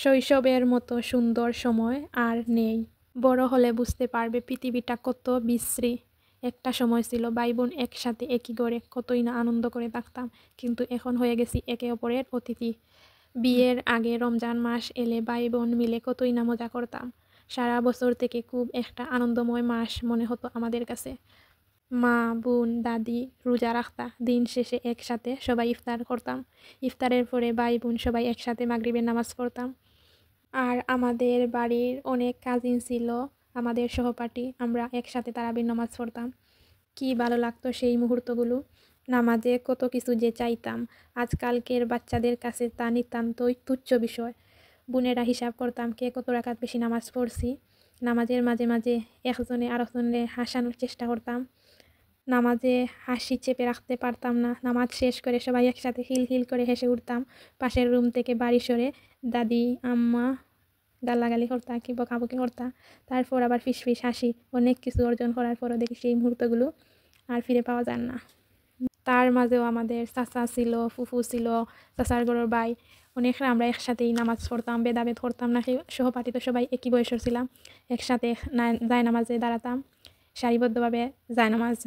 শৈশবের মতো সুন্দর সময় আর নেই। বড় হলে বুঝতে পারবে পৃথিবীটা কত বিশ্রী। একটা সময় ছিল ভাই বোন একসাথে একই ঘরে কতই না আনন্দ করে থাকতাম, কিন্তু এখন হয়ে গেছি একে অপরের অতিথি। বিয়ের আগে রমজান মাস এলে ভাই বোন মিলে কতই না মজা করতাম। সারা বছর থেকে খুব একটা আনন্দময় মাস মনে হতো আমাদের কাছে। মা, বোন, দাদি রোজা রাখতা, দিন শেষে একসাথে সবাই ইফতার করতাম। ইফতারের পরে ভাই বোন সবাই একসাথে মাগরিবের নামাজ পড়তাম। আর আমাদের বাড়ির অনেক কাজিন ছিল আমাদের সহপাঠী, আমরা একসাথে তারাবির নামাজ পড়তাম। কি ভালো লাগতো সেই মুহূর্তগুলো। নামাজে কত কিছু যে চাইতাম, আজকালকের বাচ্চাদের কাছে তা নিতান্তই তুচ্ছ বিষয়। বোনেরা হিসাব করতাম কে কত রাকাত বেশি নামাজ পড়ছি। নামাজের মাঝে মাঝে একজনে আরেকজনের হাসানোর চেষ্টা করতাম। নামাজে হাসি চেপে রাখতে পারতাম না। নামাজ শেষ করে সবাই একসাথে হিল হিল করে হেসে উঠতাম। পাশের রুম থেকে বাড়ি সরে দাদি আম্মা গালাগালি করতা, কি বকাবকি করতা। তারপর আবার ফিস ফিস হাসি। অনেক কিছু অর্জন করার পরও দেখি সেই মুহূর্তগুলো আর ফিরে পাওয়া যায় না। তার মাঝেও আমাদের চাচা ছিল, ফুফু ছিল, চাচার ঘরের ভাই, অনেকরা আমরা একসাথেই নামাজ পড়তাম, ভেদাভেদ করতাম না। সেই সহপাঠী তো সবাই একই বয়সের ছিলাম। একসাথে জায়নামাজে দাঁড়াতাম, সারিবদ্ধভাবে জায়নামাজ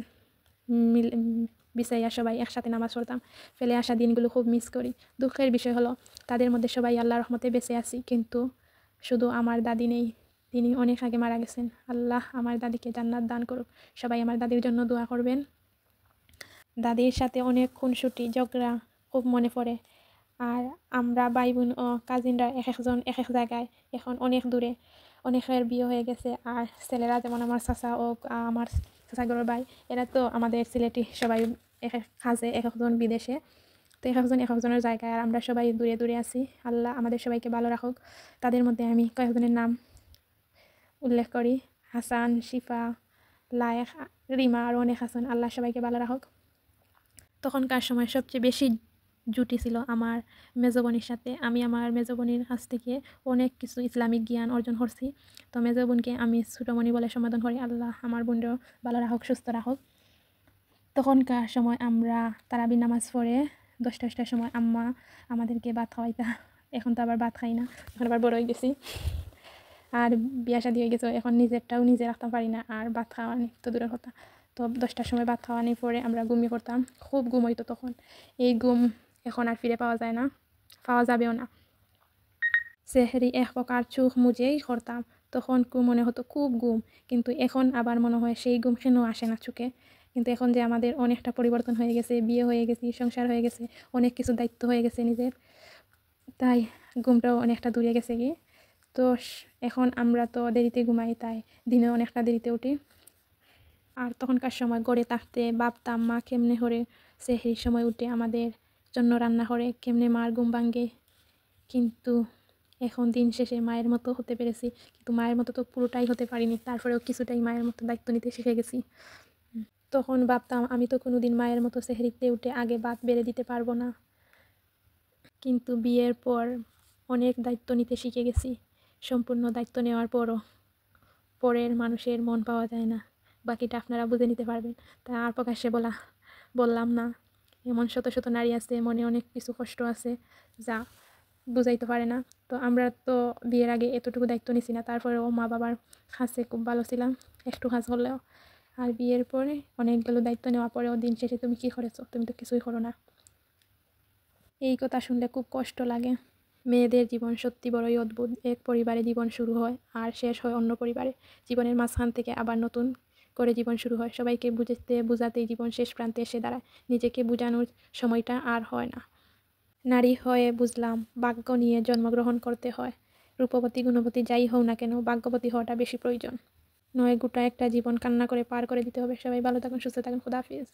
বিছাইয়া সবাই একসাথে নামাজ পড়তাম। ফেলে আসা দিনগুলো খুব মিস করি। দুঃখের বিষয় হলো তাদের মধ্যে সবাই আল্লাহর রহমতে বেঁচে আছি, কিন্তু শুধু আমার দাদি নেই। তিনি অনেক আগে মারা গেছেন। আল্লাহ আমার দাদিকে জান্নাত দান করুক। সবাই আমার দাদির জন্য দোয়া করবেন। দাদির সাথে অনেক খুনসুটি ঝগড়া খুব মনে পড়ে। আর আমরা ভাই বোন ও কাজিনরা এক একজন এক এক জায়গায়, এখন অনেক দূরে। অনেকের বিয়ে হয়ে গেছে। আর ছেলেরা যেমন আমার চাচা ও আমার চাচাগরের ভাই, এরা তো আমাদের সিলেটি সবাই এক এক কাজে, এক একজন বিদেশে। তো এক একজন এক একজনের জায়গায়, আর আমরা সবাই দূরে দূরে আছি। আল্লাহ আমাদের সবাইকে ভালো রাখুক। তাদের মধ্যে আমি কয়েকজনের নাম উল্লেখ করি: হাসান, শিফা, লায়েক, রিমা, আর অনেক হাসান। আল্লাহ সবাইকে ভালো রাখুক। তখনকার সময় সবচেয়ে বেশি জুটি ছিল আমার মেজবোনির সাথে। আমি আমার মেজবোনির কাছ থেকে অনেক কিছু ইসলামিক জ্ঞান অর্জন করছি। তো মেজবোনকে আমি ছোটোমণি বলে সম্বোধন করি। আল্লাহ আমার বোনও ভালো রাখুক, সুস্থ রাখুক। তখনকার সময় আমরা তারাবির নামাজ পড়ে 10টার সময় আম্মা আমাদেরকে ভাত খাওয়াইতা। এখন তো আবার ভাত খাই না, এখন আবার বড় হয়ে গেছি আর বিয়া শাদী হয়ে গেছে। এখন নিজেরটাও নিজে রাখতে পারি না, আর ভাত খাওয়ানি তো দূরের কথা। তো 10টার সময় ভাত খাওয়ানোর পরে আমরা ঘুমিয়ে পড়তাম। খুব ঘুম হইতো তখন। এই ঘুম এখন আর ফিরে পাওয়া যায় না, পাওয়া যাবেও না। সেহরি এক প্রকার চোখ মুজেই করতাম। তখন মনে হতো খুব ঘুম, কিন্তু এখন আবার মনে হয় সেই ঘুম কেন আসে না চোখে। কিন্তু এখন যে আমাদের অনেকটা পরিবর্তন হয়ে গেছে, বিয়ে হয়ে গেছি, সংসার হয়ে গেছে, অনেক কিছু দায়িত্ব হয়ে গেছে নিজের, তাই ঘুমটাও অনেকটা দূরে গেছে গিয়ে। তো এখন আমরা তো দেরিতে ঘুমাই, তাই দিনে অনেকটা দেরিতে উঠি। আর তখনকার সময় গড়ে থাকতে ভাবতাম মা কেমনে করে সেহরির সময় উঠে আমাদের জন্য রান্না করে, কেমনে মার ঘুম ভাঙ্গে। কিন্তু এখন দিন শেষে মায়ের মতো হতে পেরেছি, কিন্তু মায়ের মতো তো পুরোটাই হতে পারিনি। তারপরেও কিছুটাই মায়ের মতো দায়িত্ব নিতে শিখে গেছি। তখন ভাবতাম আমি তো কোনোদিন মায়ের মতো সেহরিতে উঠে আগে ভাত বেড়ে দিতে পারবো না। কিন্তু বিয়ের পর অনেক দায়িত্ব নিতে শিখে গেছি। সম্পূর্ণ দায়িত্ব নেওয়ার পরও পরের মানুষের মন পাওয়া যায় না। বাকিটা আপনারা বুঝে নিতে পারবেন, তা আর প্রকাশ্যে বললাম না। এমন শত শত নারী আছে, মনে অনেক কিছু কষ্ট আছে যা বুঝাইতে পারে না। তো আমরা তো বিয়ের আগে এতটুকু দায়িত্ব নিছি না, তারপরেও মা বাবার কাছে খুব ভালো ছিলাম, একটু কাজ হলেও। আর বিয়ের পরে অনেকগুলো দায়িত্ব নেওয়ার পরেও দিন শেষে তুমি কী করেছো? তুমি তো কিছুই করো না। এই কথা শুনলে খুব কষ্ট লাগে। মেয়েদের জীবন সত্যি বড়ই অদ্ভুত। এক পরিবারে জীবন শুরু হয় আর শেষ হয় অন্য পরিবারে। জীবনের মাঝখান থেকে আবার নতুন করে জীবন শুরু হয়। সবাইকে বুঝাতেই জীবন শেষ প্রান্তে এসে দাঁড়ায়। নিজেকে বোঝানোর সময়টা আর হয় না। নারী হয়ে বুঝলাম ভাগ্য নিয়ে জন্মগ্রহণ করতে হয়। রূপবতী গুণবতী যাই হও না কেন, ভাগ্যবতী হওয়াটা বেশি প্রয়োজন। নয় গোটা একটা জীবন কান্না করে পার করে দিতে হবে। সবাই ভালো থাকুন, সুস্থ থাকুন। খোদা হাফেজ।